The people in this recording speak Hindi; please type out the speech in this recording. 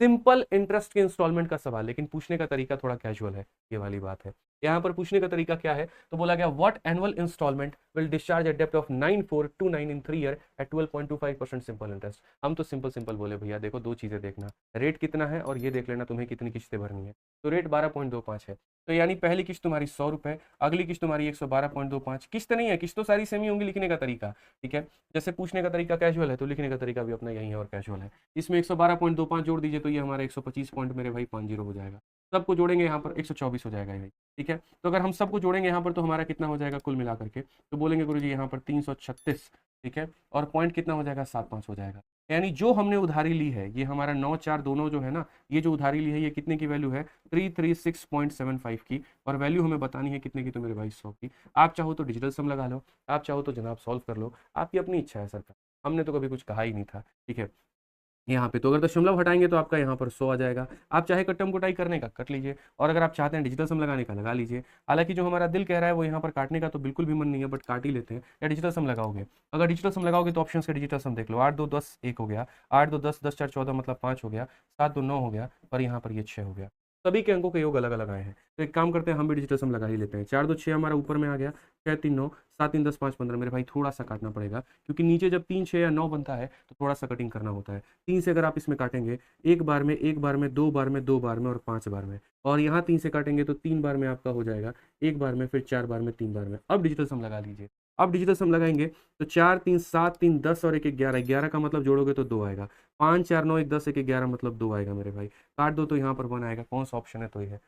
सिंपल इंटरेस्ट के इंस्टॉलमेंट का सवाल, लेकिन पूछने का तरीका थोड़ा कैजुअल है, ये वाली बात है। यहाँ पर पूछने का तरीका क्या है, तो बोला गया what annual installment will discharge at depth of 9429 in 3 year at 12.25% simple interest. हम तो सिंपल सिंपल बोले भैया देखो दो चीजें देखना, रेट कितना है और ये देख लेना तुम्हें कितनी किस्तें भरनी है। तो रेट 12.25 है, तो यानी पहली किस्त तुम्हारी 100 रुपए, अगली किस्त तुम्हारी 112.25। किस्त नहीं है, किस्त तो सारी सेम ही होंगी, लिखने का तरीका ठीक है। जैसे पूछने का तरीका कैजुअल है तो लिखने का तरीका भी अपना यही है और कैजुअल है। इसमें 112.25 जोड़ दीजिए तो ये हमारा 125 पॉइंट मेरे भाई 50 हो जाएगा। सबको जोड़ेंगे यहाँ पर 124 हो जाएगा ये भाई, ठीक है। तो अगर हम सबको जोड़ेंगे यहाँ पर तो हमारा कितना हो जाएगा कुल मिला करके, तो बोलेंगे गुरुजी यहाँ पर 336, ठीक है। और पॉइंट कितना हो जाएगा 75 हो जाएगा। यानी जो हमने उधारी ली है ये हमारा 9 4 दोनों जो है ना, ये जो उधारी ली है ये कितने की वैल्यू है 336.75 की, और वैल्यू हमें बतानी है कितने की, तो मेरे भाई 100 की। आप चाहो तो डिजिटल सम लगा लो, आप चाहो तो जनाब सॉल्व कर लो, आपकी अपनी इच्छा है सरकार, हमने तो कभी कुछ कहा ही नहीं था, ठीक है। यहाँ पे तो अगर दशमलव हटाएंगे तो आपका यहाँ पर 100 आ जाएगा। आप चाहे कट्टम कुटाई करने का कट लीजिए, और अगर आप चाहते हैं डिजिटल सम लगाने का लगा लीजिए। हालांकि जो हमारा दिल कह रहा है वो यहाँ पर काटने का तो बिल्कुल भी मन नहीं है, बट काट ही लेते हैं। या डिजिटल सम लगाओगे, अगर डिजिटल सम लगाओगे तो ऑप्शन से डिजिटल सम देख लो, 8 2 10 1 हो गया, 8 2 10 10 4 14 मतलब 5 हो गया, 7 2 9 हो गया, और यहाँ पर ये 6 हो गया। सभी के अंकों के योग अलग अलग आए हैं, तो एक काम करते हैं हम भी डिजिटल सम लगा ही लेते हैं। 4 2 6 हमारा ऊपर में आ गया, 6 3 9, 7 3 10 5 15। मेरे भाई थोड़ा सा काटना पड़ेगा, क्योंकि नीचे जब 3 6 या 9 बनता है तो थोड़ा सा कटिंग करना होता है। 3 से अगर आप इसमें काटेंगे, एक बार में, एक बार में, दो बार में, दो बार में और 5 बार में, और यहाँ 3 से काटेंगे तो 3 बार में आपका हो जाएगा, एक बार में, फिर 4 बार में, 3 बार में। अब डिजिटल सम लगा लीजिए। अब डिजिटल सम लगाएंगे तो 4 3 7 3 10 और 1 11, 11 का मतलब जोड़ोगे तो 2 आएगा, 5 4 9 1 10 1 11 मतलब 2 आएगा मेरे भाई। काट दो तो यहाँ पर 1 आएगा, कौन सा ऑप्शन है, तो ये है।